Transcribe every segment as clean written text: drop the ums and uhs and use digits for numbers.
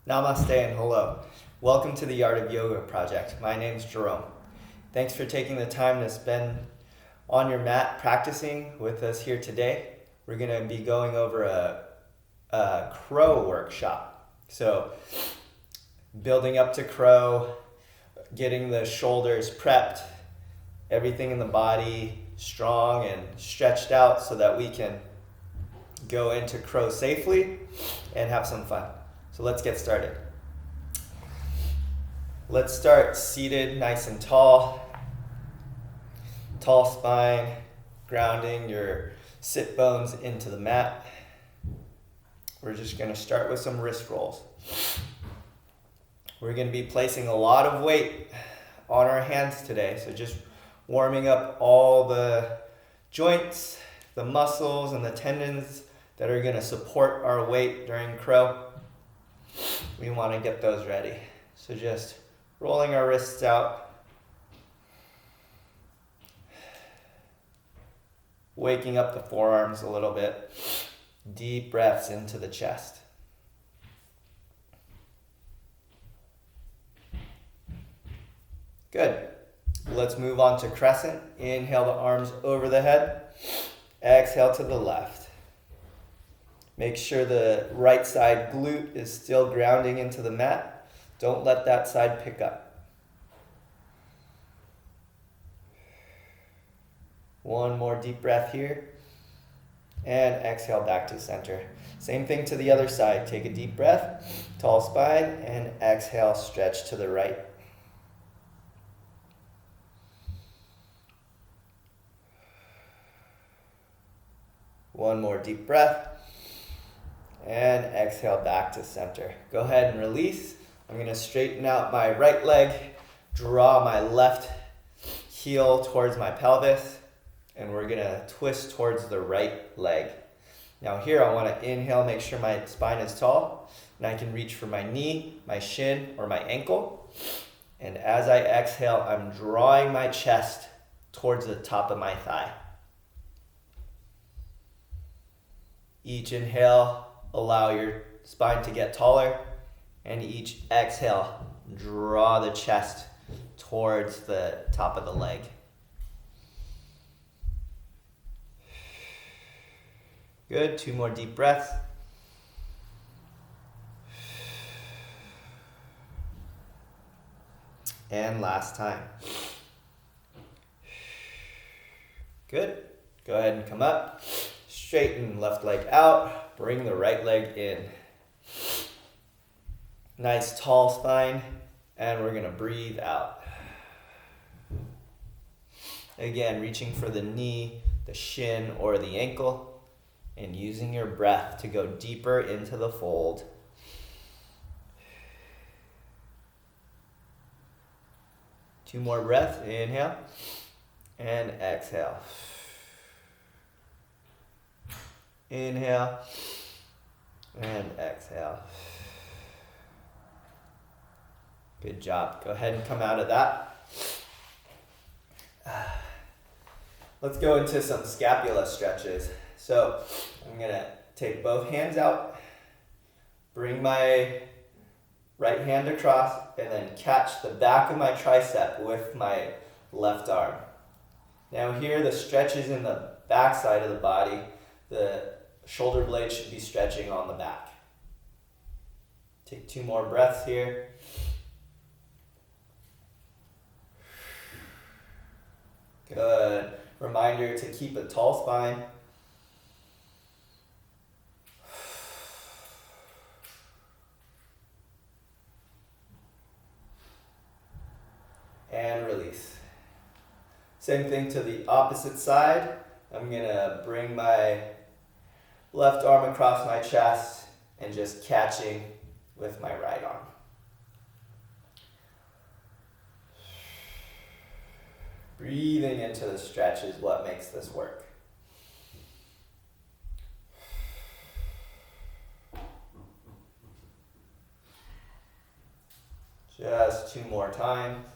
Namaste and hello. Welcome to the Art of Yoga project. My name's Jerome. Thanks for taking the time to spend on your mat practicing with us here today. We're going to be going over a crow workshop. So building up to crow, getting the shoulders prepped, everything in the body strong and stretched out so that we can go into crow safely and have some fun. So let's get started. Let's start seated nice and tall. Tall spine, grounding your sit bones into the mat. We're just going to start with some wrist rolls. We're going to be placing a lot of weight on our hands today, so just warming up all the joints, the muscles, and the tendons that are going to support our weight during crow. We want to get those ready. So just rolling our wrists out. Waking up the forearms a little bit. Deep breaths into the chest. Good. Let's move on to crescent. Inhale the arms over the head. Exhale to the left. Make sure the right side glute is still grounding into the mat. Don't let that side pick up. One more deep breath here. And exhale back to center. Same thing to the other side. Take a deep breath, tall spine, and exhale, stretch to the right. One more deep breath. And exhale back to center. Go ahead and release. I'm going to straighten out my right leg, draw my left heel towards my pelvis, and we're going to twist towards the right leg. Now here I want to inhale, make sure my spine is tall, and I can reach for my knee, my shin, or my ankle. And as I exhale, I'm drawing my chest towards the top of my thigh. Each inhale, allow your spine to get taller, and each exhale, draw the chest towards the top of the leg. Good, 2 more deep breaths. And last time. Good, go ahead and come up. Straighten left leg out, bring the right leg in. Nice tall spine, and we're gonna breathe out. Again, reaching for the knee, the shin, or the ankle, and using your breath to go deeper into the fold. Two more breaths, inhale, and exhale. Inhale and exhale. Good job. Go ahead and come out of that. Let's go into some scapula stretches. So I'm going to take both hands out, bring my right hand across, and then catch the back of my tricep with my left arm. Now here the stretch is in the back side of the body. The shoulder blade should be stretching on the back. Take 2 more breaths here. Good. Reminder to keep a tall spine. And release. Same thing to the opposite side. I'm going to bring my left arm across my chest and just catching with my right arm. Breathing into the stretch is what makes this work. Just 2 more times.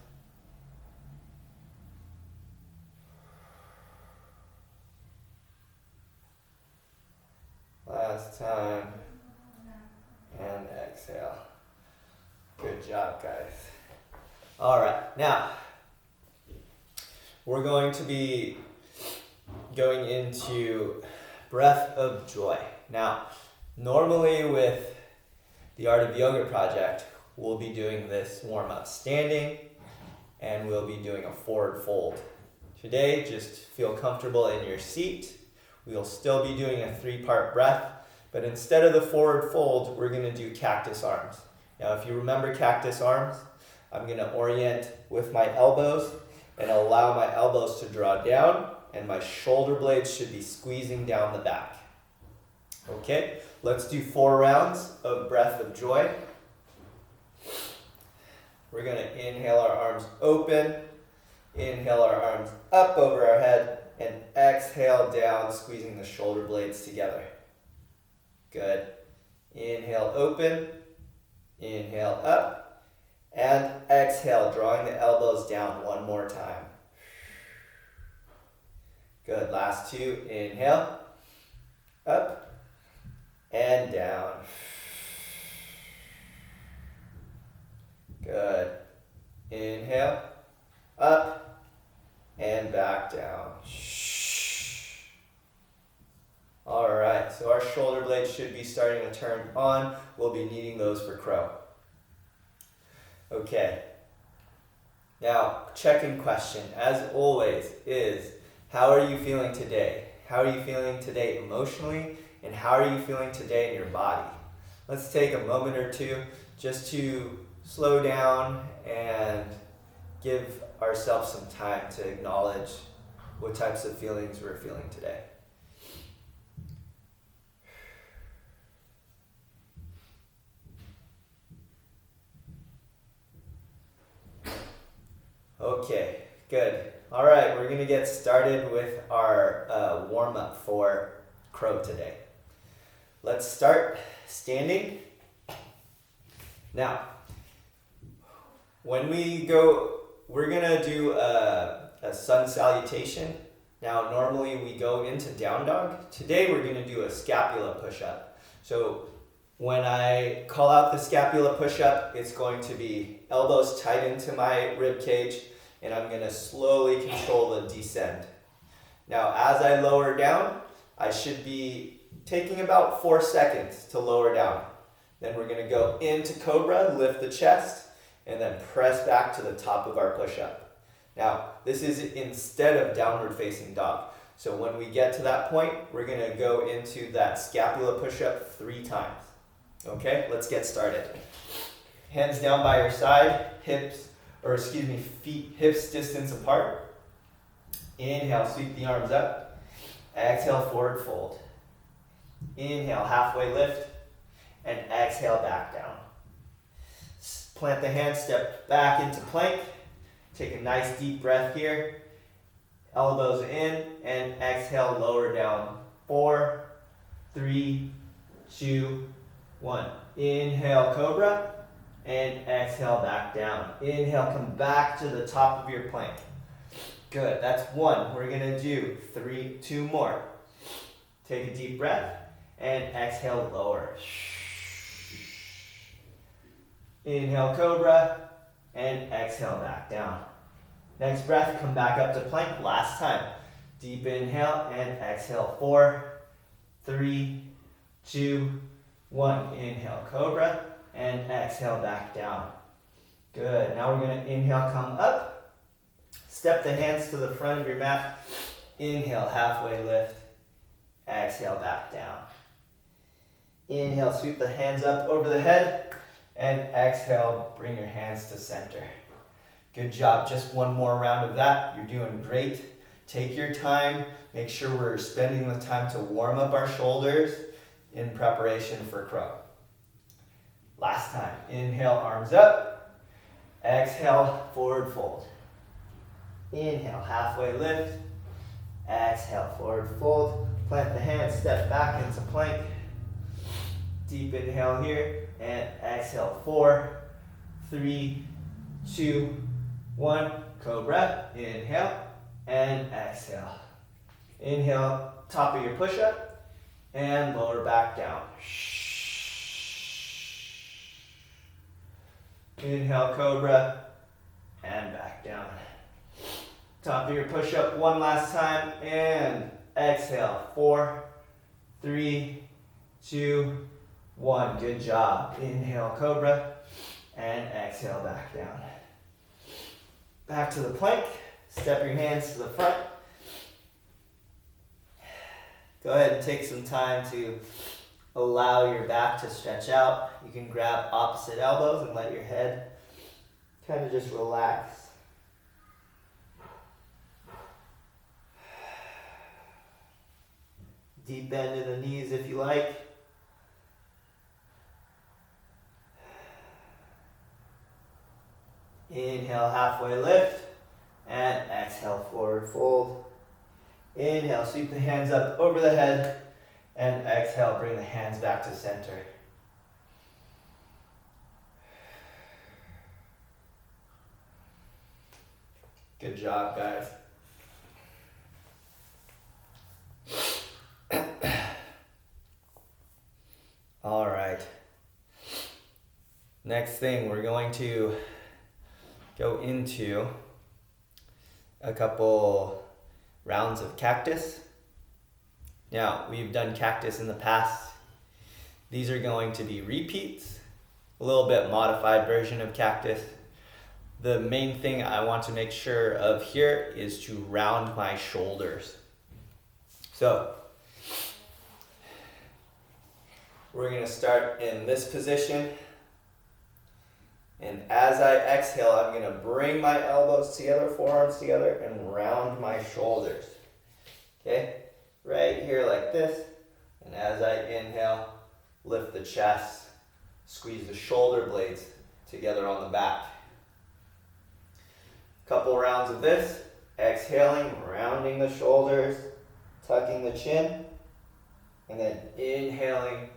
Last time. And exhale. Good job, guys. All right, now we're going to be going into breath of joy. Now, normally with the Art of Yoga project, we'll be doing this warm-up standing, and we'll be doing a forward fold. Today, just feel comfortable in your seat. We'll still be doing a 3-part breath, but instead of the forward fold, we're going to do cactus arms. Now, if you remember cactus arms, I'm going to orient with my elbows and allow my elbows to draw down, and my shoulder blades should be squeezing down the back. Okay, let's do 4 rounds of breath of joy. We're going to inhale our arms open, inhale our arms up over our head, and exhale down, squeezing the shoulder blades together. Good. Inhale, open, inhale, up, and exhale, drawing the elbows down one more time. Good. Last 2. Inhale, up, and down. Good. Inhale, up, and back down. All right, so our shoulder blades should be starting to turn on. We'll be needing those for crow. Okay. Now, check-in question, as always, is how are you feeling today? How are you feeling today emotionally? And how are you feeling today in your body? Let's take a moment or two just to slow down and give ourselves some time to acknowledge what types of feelings we're feeling today. Okay, good. All right, we're going to get started with our warm-up for crow today. Let's start standing. Now, when we go, we're going to do a sun salutation. Now, normally we go into down dog. Today we're going to do a scapula push-up. So when I call out the scapula push-up, it's going to be elbows tight into my rib cage, and I'm going to slowly control the descend. Now, as I lower down, I should be taking about 4 seconds to lower down. Then we're going to go into cobra, lift the chest, and then press back to the top of our push-up. Now, this is instead of downward facing dog. So when we get to that point, we're going to go into that scapula push-up 3 times. Okay, let's get started. Hands down by your side, feet hips distance apart. Inhale, sweep the arms up. Exhale, forward fold. Inhale, halfway lift, and exhale, back down. Plant the hands, step back into plank. Take a nice deep breath here. Elbows in, and exhale, lower down. 4, 3, 2, 1. Inhale, cobra, and exhale, back down. Inhale, come back to the top of your plank. Good, that's 1. We're gonna do 2 more. Take a deep breath, and exhale, lower. Inhale, cobra, and exhale, back down. Next breath, come back up to plank. Last time. Deep inhale and exhale. 4, 3, 2, 1. Inhale, cobra, and exhale, back down. Good. Now we're going to inhale, come up. Step the hands to the front of your mat. Inhale, halfway lift. Exhale, back down. Inhale, sweep the hands up over the head. And exhale, bring your hands to center. Good job. Just 1 more round of that. You're doing great. Take your time. Make sure we're spending the time to warm up our shoulders in preparation for crow. Last time. Inhale, arms up. Exhale, forward fold. Inhale, halfway lift. Exhale, forward fold. Plant the hands, step back into plank. Deep inhale here, and exhale. 4, 3, 2, 1. Cobra. Inhale and exhale. Inhale, top of your push-up, and lower back down. Inhale, cobra, and back down. Top of your push-up one last time, and exhale. 4, 3, 2, 1. Good job. Inhale, cobra, and exhale, back down. Back to the plank. Step your hands to the front. Go ahead and take some time to allow your back to stretch out. You can grab opposite elbows and let your head kind of just relax. Deep bend in the knees if you like. Inhale, halfway lift, and exhale, forward fold. Inhale, sweep the hands up over the head, and exhale, bring the hands back to center. Good job, guys. All right. Next thing, we're going to go into a couple rounds of cactus. Now, we've done cactus in the past. These are going to be repeats, a little bit modified version of cactus. The main thing I want to make sure of here is to round my shoulders. So, we're going to start in this position. And as I exhale, I'm going to bring my elbows together, forearms together, and round my shoulders. Okay? Right here like this. And as I inhale, lift the chest, squeeze the shoulder blades together on the back. Couple rounds of this. Exhaling, rounding the shoulders, tucking the chin, and then inhaling,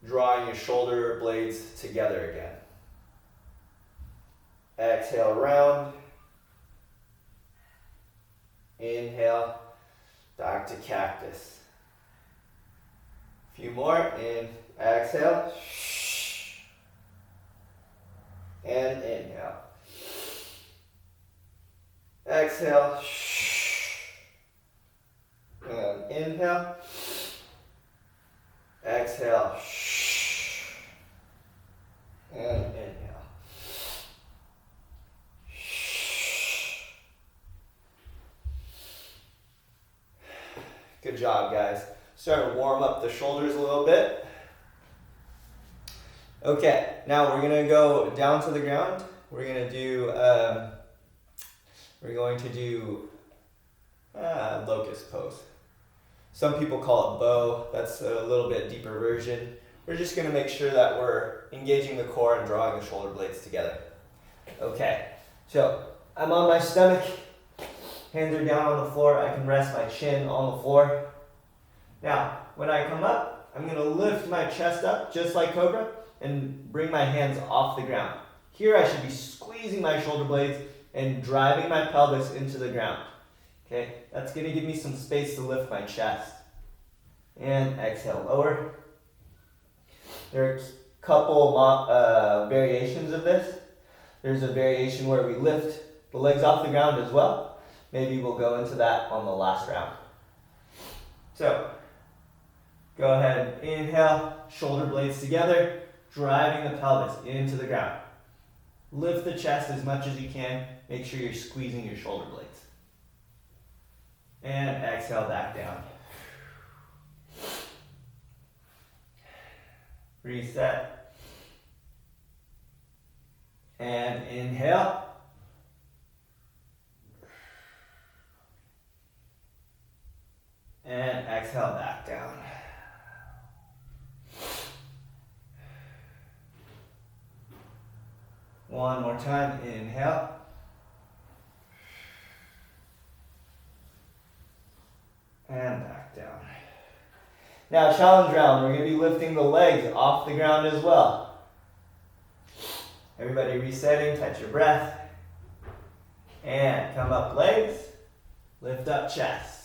drawing your shoulder blades together again. Exhale, round. Inhale, back to cactus. A few more. In, exhale. And inhale. Exhale. And inhale. Exhale. And inhale. Good job, guys. Start to warm up the shoulders a little bit. Okay, now we're gonna go down to the ground. We're going to do locust pose. Some people call it bow. That's a little bit deeper version. We're just gonna make sure that we're engaging the core and drawing the shoulder blades together. Okay, so I'm on my stomach. Hands are down on the floor. I can rest my chin on the floor. Now, when I come up, I'm going to lift my chest up just like Cobra and bring my hands off the ground. Here I should be squeezing my shoulder blades and driving my pelvis into the ground. Okay, that's going to give me some space to lift my chest. And exhale, lower. There are a couple variations of this. There's a variation where we lift the legs off the ground as well. Maybe we'll go into that on the last round. So, go ahead and inhale, shoulder blades together, driving the pelvis into the ground. Lift the chest as much as you can. Make sure you're squeezing your shoulder blades. And exhale back down. Reset. And inhale. And exhale back down. One more time, inhale. And back down. Now challenge round, we're going to be lifting the legs off the ground as well. Everybody resetting, catch your breath. And come up legs, lift up chest.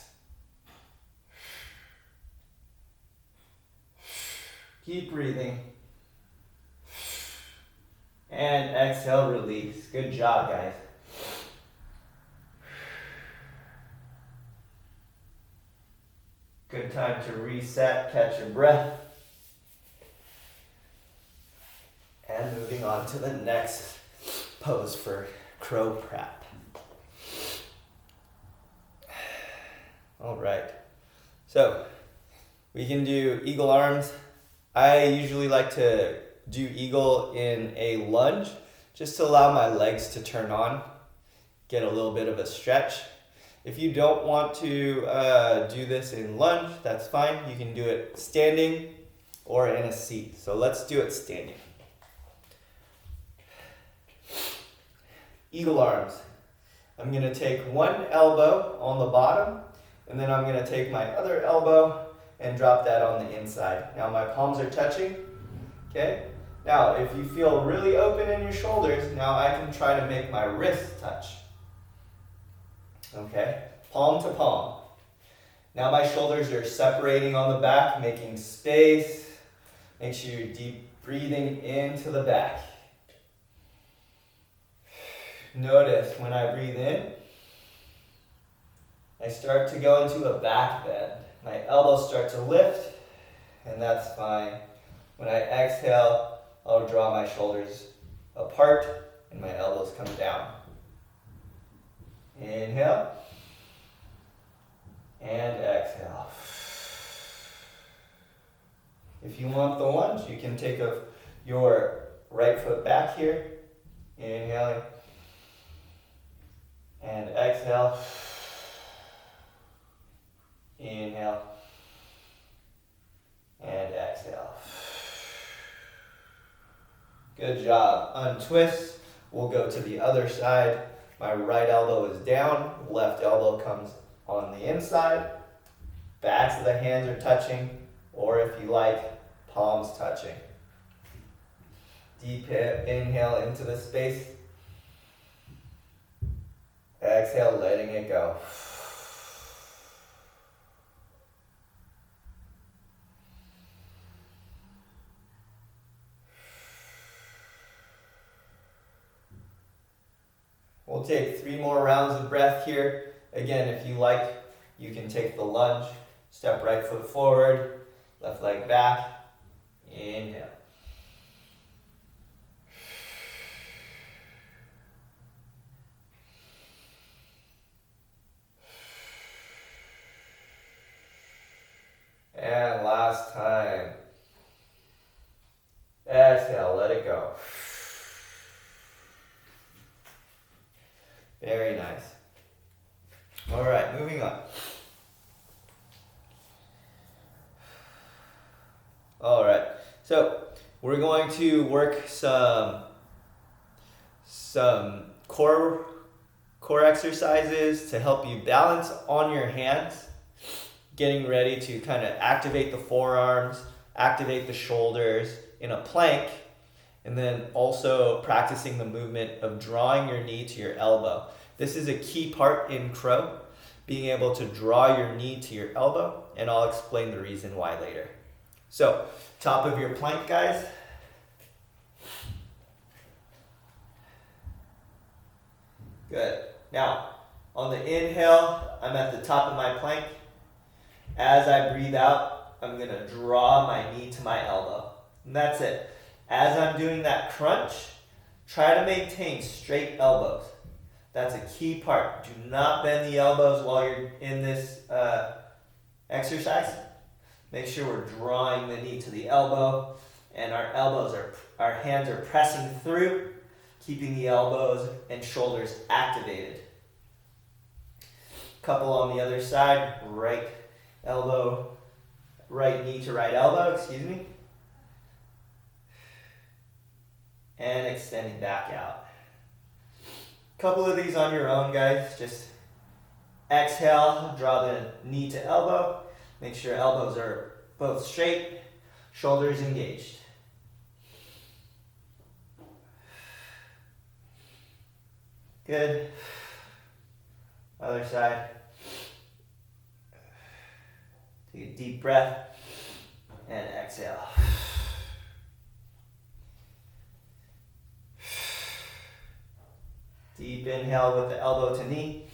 Keep breathing. And exhale, release. Good job, guys. Good time to reset, catch your breath. And moving on to the next pose for crow prep. All right. So we can do eagle arms. I usually like to do eagle in a lunge just to allow my legs to turn on, get a little bit of a stretch. If you don't want to do this in lunge, that's fine. You can do it standing or in a seat. So let's do it standing. Eagle arms. I'm going to take one elbow on the bottom, and then I'm going to take my other elbow and drop that on the inside. Now my palms are touching. Okay? Now if you feel really open in your shoulders, now I can try to make my wrists touch. Okay, palm to palm. Now my shoulders are separating on the back, making space. Make sure you're deep breathing into the back. Notice when I breathe in, I start to go into a back bend. My elbows start to lift, and that's fine. When I exhale, I'll draw my shoulders apart and my elbows come down. Inhale and exhale. If you want the lunge, you can take your right foot back here, inhaling and exhale. Inhale and exhale. Good job. Untwist. We'll go to the other side. My right elbow is down, left elbow comes on the inside, backs of the hands are touching, or if you like, palms touching. Deep inhale into the space. Exhale, letting it go. We'll take 3 more rounds of breath here. Again, if you like, you can take the lunge. Step right foot forward, left leg back. Inhale. And last time. Exhale, let it go. Very nice. All right, moving on. All right, so we're going to work some core exercises to help you balance on your hands, getting ready to kind of activate the forearms, activate the shoulders in a plank, and then also practicing the movement of drawing your knee to your elbow. This is a key part in crow, being able to draw your knee to your elbow, and I'll explain the reason why later. So, top of your plank, guys. Good. Now, on the inhale, I'm at the top of my plank. As I breathe out, I'm going to draw my knee to my elbow. And that's it. As I'm doing that crunch, try to maintain straight elbows. That's a key part. Do not bend the elbows while you're in this exercise. Make sure we're drawing the knee to the elbow, and our hands are pressing through, keeping the elbows and shoulders activated. Couple on the other side, right knee to right elbow, and extending back out. Couple of these on your own, guys. Just exhale, draw the knee to elbow. Make sure elbows are both straight, shoulders engaged. Good. Other side. Take a deep breath and exhale. Deep inhale with the elbow to knee.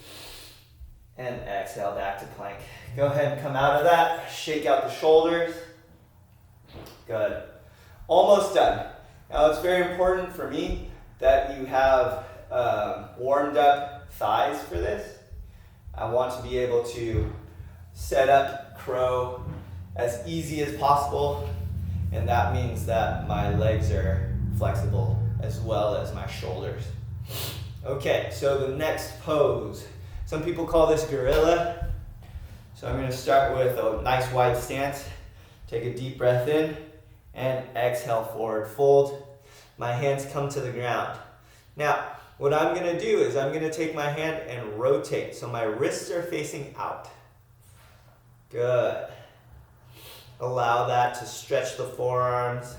And exhale back to plank. Go ahead and come out of that. Shake out the shoulders. Good. Almost done. Now it's very important for me that you have warmed up thighs for this. I want to be able to set up crow as easy as possible, and that means that my legs are flexible as well as my shoulders. Okay, so the next pose. Some people call this gorilla. So I'm going to start with a nice wide stance. Take a deep breath in and exhale, forward fold. My hands come to the ground. Now, what I'm going to do is I'm going to take my hand and rotate so my wrists are facing out. Good. Allow that to stretch the forearms.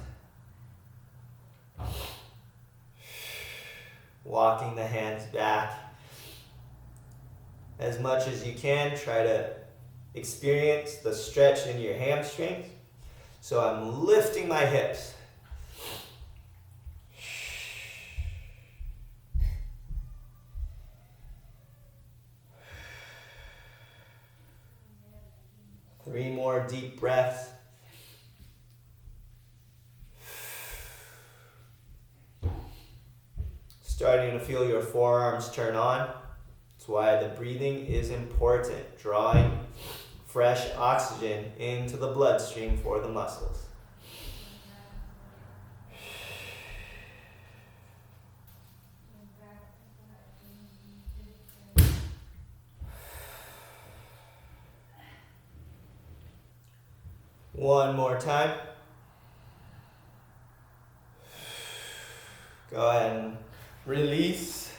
Walking the hands back. As much as you can, try to experience the stretch in your hamstrings. So I'm lifting my hips. Three more deep breaths. Starting to feel your forearms turn on. That's why the breathing is important. Drawing fresh oxygen into the bloodstream for the muscles. One more time. Go ahead and release.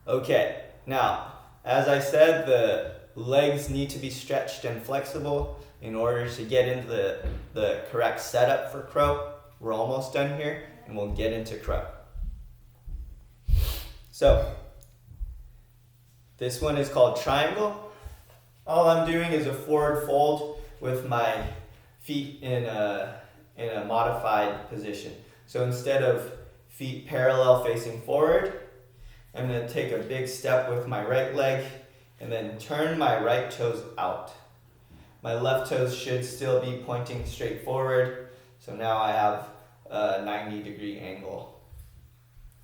Okay, now, as I said, the legs need to be stretched and flexible in order to get into the correct setup for crow. We're almost done here, and we'll get into crow. So, this one is called triangle. All I'm doing is a forward fold with my feet in a modified position. So instead of feet parallel facing forward, I'm going to take a big step with my right leg and then turn my right toes out. My left toes should still be pointing straight forward. So now I have a 90-degree angle.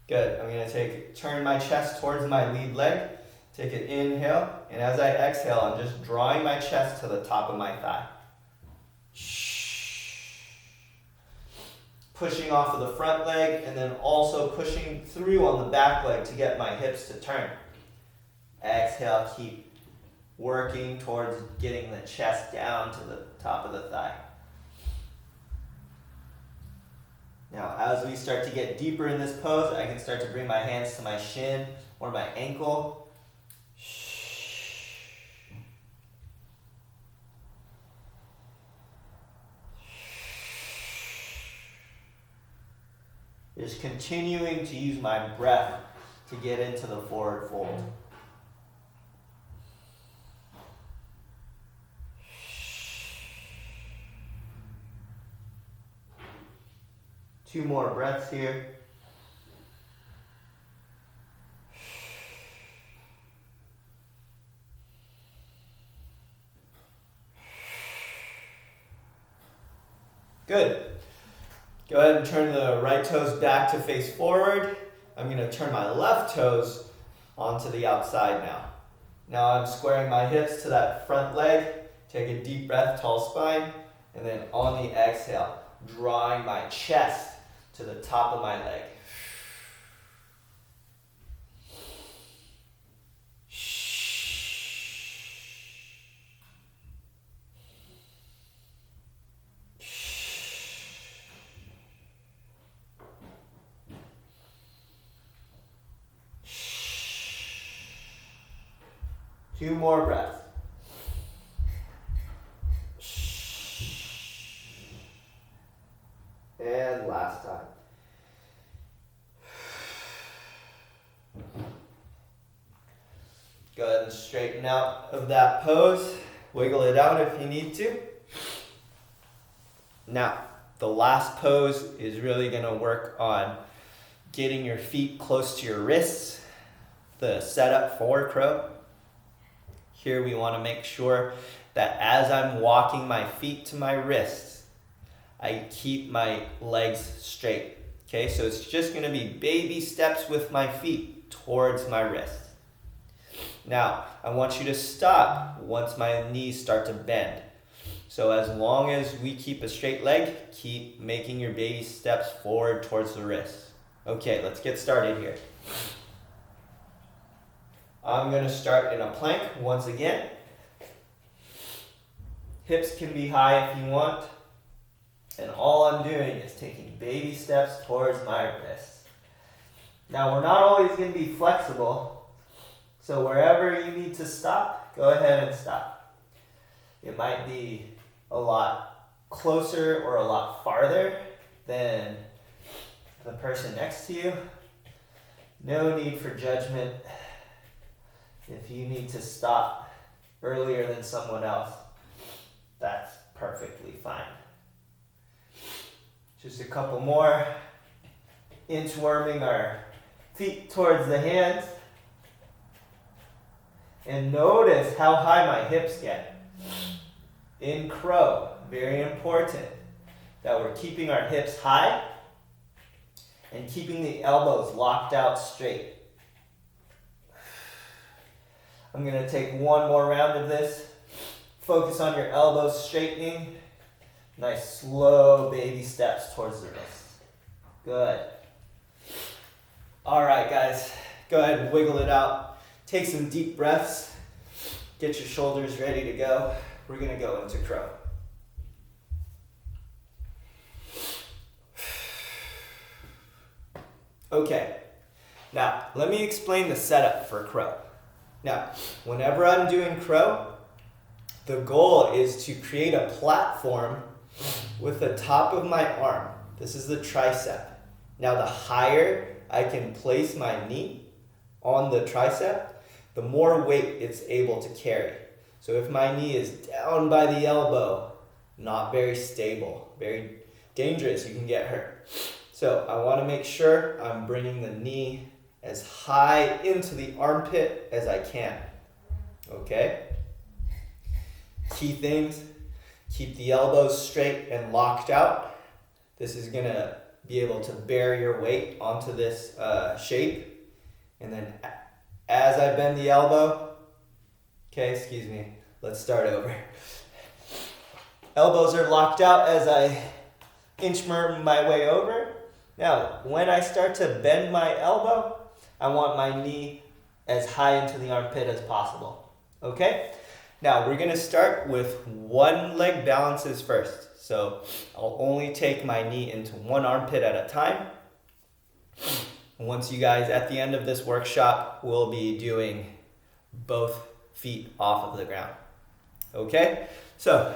Good. I'm going to turn my chest towards my lead leg. Take an inhale, and as I exhale, I'm just drawing my chest to the top of my thigh. Pushing off of the front leg, and then also pushing through on the back leg to get my hips to turn. Exhale, keep working towards getting the chest down to the top of the thigh. Now, as we start to get deeper in this pose, I can start to bring my hands to my shin or my ankle. Just continuing to use my breath to get into the forward fold. Two more breaths here. Good. Go ahead and turn the right toes back to face forward. I'm going to turn my left toes onto the outside now. Now I'm squaring my hips to that front leg. Take a deep breath, tall spine. And then on the exhale, drawing my chest to the top of my leg. Two more breaths. And last time. Go ahead and straighten out of that pose. Wiggle it out if you need to. Now, the last pose is really going to work on getting your feet close to your wrists. the setup for crow. Here we want to make sure that as I'm walking my feet to my wrists, I keep my legs straight. Okay, so it's just going to be baby steps with my feet towards my wrists. Now, I want you to stop once my knees start to bend. So as long as we keep a straight leg, keep making your baby steps forward towards the wrists. Okay, let's get started here. I'm going to start in a plank once again. Hips can be high if you want. And all I'm doing is taking baby steps towards my wrists. Now, we're not always going to be flexible. So wherever you need to stop, go ahead and stop. It might be a lot closer or a lot farther than the person next to you. No need for judgment. If you need to stop earlier than someone else, that's perfectly fine. Just a couple more. Inchworming our feet towards the hands. And notice how high my hips get. In crow, very important that we're keeping our hips high and keeping the elbows locked out straight. I'm going to take one more round of this. Focus on your elbows straightening. Nice slow baby steps towards the wrist. Good. All right, guys. Go ahead and wiggle it out. Take some deep breaths. Get your shoulders ready to go. We're going to go into crow. Okay. Now, let me explain the setup for crow. Now, whenever I'm doing crow, the goal is to create a platform with the top of my arm. This is the tricep. Now, the higher I can place my knee on the tricep, the more weight it's able to carry. So if my knee is down by the elbow, not very stable, very dangerous, you can get hurt. So I want to make sure I'm bringing the knee as high into the armpit as I can. Okay? Key things, keep the elbows straight and locked out. This is going to be able to bear your weight onto this shape. And then as I bend the elbow, let's start over. Elbows are locked out as I inchworm my way over. Now, when I start to bend my elbow, I want my knee as high into the armpit as possible. Okay? Now, we're going to start with one leg balances first. So I'll only take my knee into one armpit at a time. Once you guys, at the end of this workshop, we'll be doing both feet off of the ground. Okay? So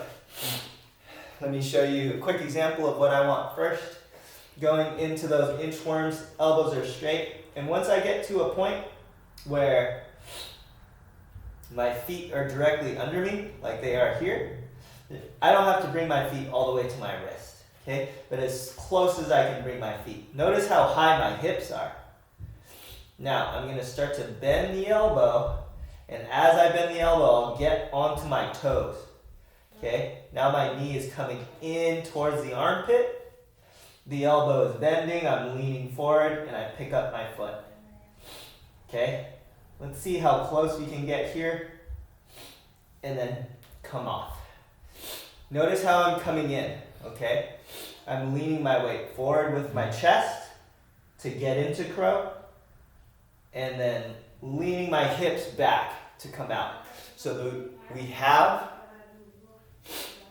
let me show you a quick example of what I want first. Going into those inchworms, elbows are straight. And once I get to a point where my feet are directly under me, like they are here, I don't have to bring my feet all the way to my wrist, okay? But as close as I can bring my feet. Notice how high my hips are. Now, I'm going to start to bend the elbow, and as I bend the elbow, I'll get onto my toes, okay? Now my knee is coming in towards the armpit. The elbow is bending, I'm leaning forward, and I pick up my foot. Okay? Let's see how close we can get here, and then come off. Notice how I'm coming in, okay? I'm leaning my weight forward with my chest to get into crow, and then leaning my hips back to come out. So we have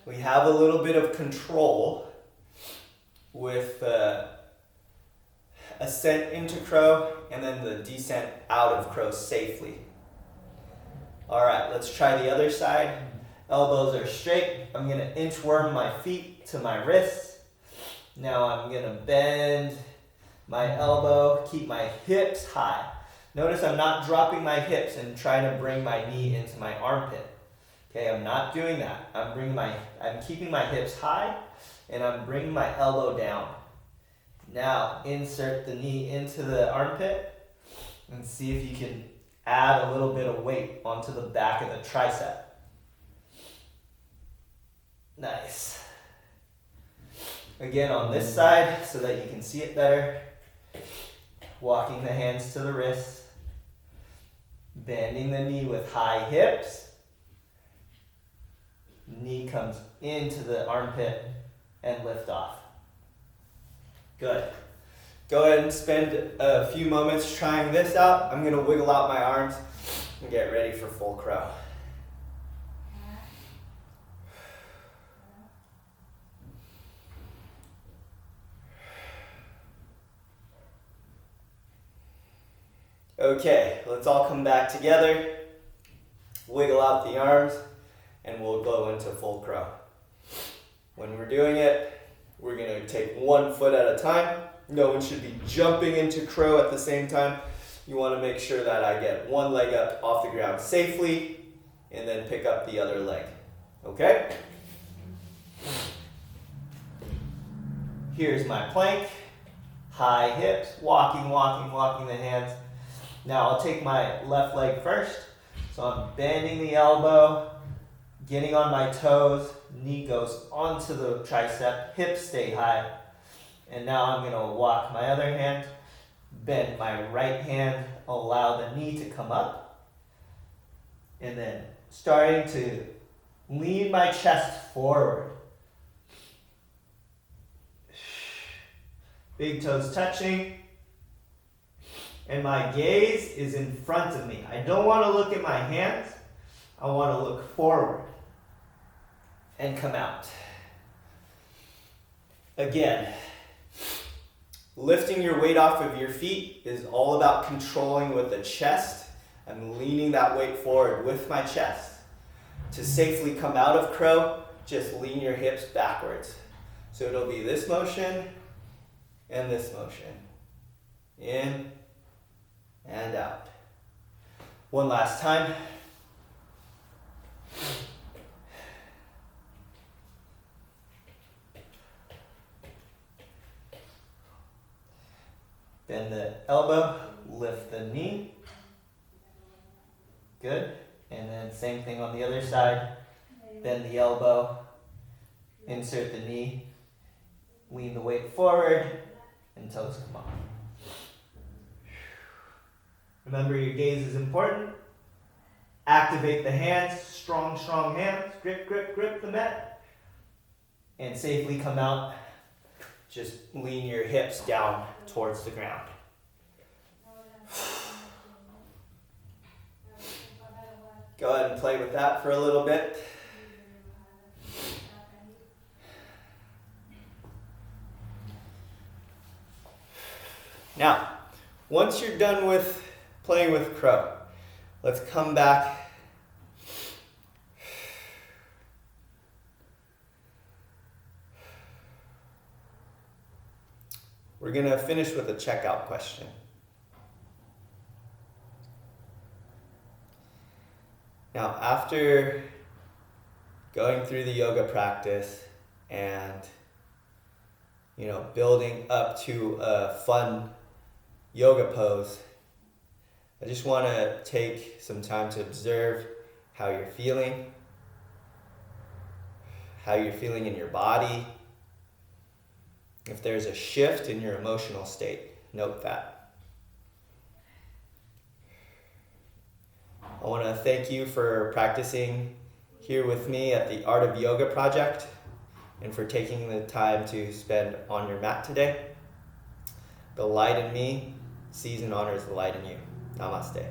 a little bit of control with the ascent into crow and then the descent out of crow safely. All right, let's try the other side. Elbows are straight. I'm going to inchworm my feet to my wrists. Now I'm going to bend my elbow, keep my hips high. Notice I'm not dropping my hips and trying to bring my knee into my armpit. Okay, I'm not doing that. I'm keeping my hips high, and I'm bringing my elbow down. Now, insert the knee into the armpit and see if you can add a little bit of weight onto the back of the tricep. Nice. Again on this side so that you can see it better. Walking the hands to the wrists. Bending the knee with high hips. Knee comes into the armpit and lift off. Good. Go ahead and spend a few moments trying this out. I'm going to wiggle out my arms and get ready for full crow. Okay, let's all come back together. Wiggle out the arms and we'll go into full crow. When we're doing it, we're going to take one foot at a time. No one should be jumping into crow at the same time. You want to make sure that I get one leg up off the ground safely and then pick up the other leg. Okay? Here's my plank. High hips, walking the hands. Now I'll take my left leg first. So I'm bending the elbow, getting on my toes, knee goes onto the tricep, hips stay high. And now I'm going to walk my other hand, bend my right hand, allow the knee to come up. And then starting to lean my chest forward. Big toes touching. And my gaze is in front of me. I don't want to look at my hands. I want to look forward and come out. Again, lifting your weight off of your feet is all about controlling with the chest. I'm leaning that weight forward with my chest. To safely come out of crow, just lean your hips backwards. So it'll be this motion and this motion. In and out. One last time. Bend the elbow, lift the knee. Good. And then same thing on the other side. Bend the elbow, insert the knee, lean the weight forward, and toes come up. Remember, your gaze is important. Activate the hands, strong hands. Grip the mat. And safely come out. Just lean your hips down towards the ground. Go ahead and play with that for a little bit. Now, once you're done with playing with crow, let's come back. We're going to finish with a checkout question. Now, after going through the yoga practice and, building up to a fun yoga pose, I just want to take some time to observe how you're feeling in your body. If there's a shift in your emotional state, note that. I want to thank you for practicing here with me at the Art of Yoga project and for taking the time to spend on your mat today. The light in me sees and honors the light in you. Namaste.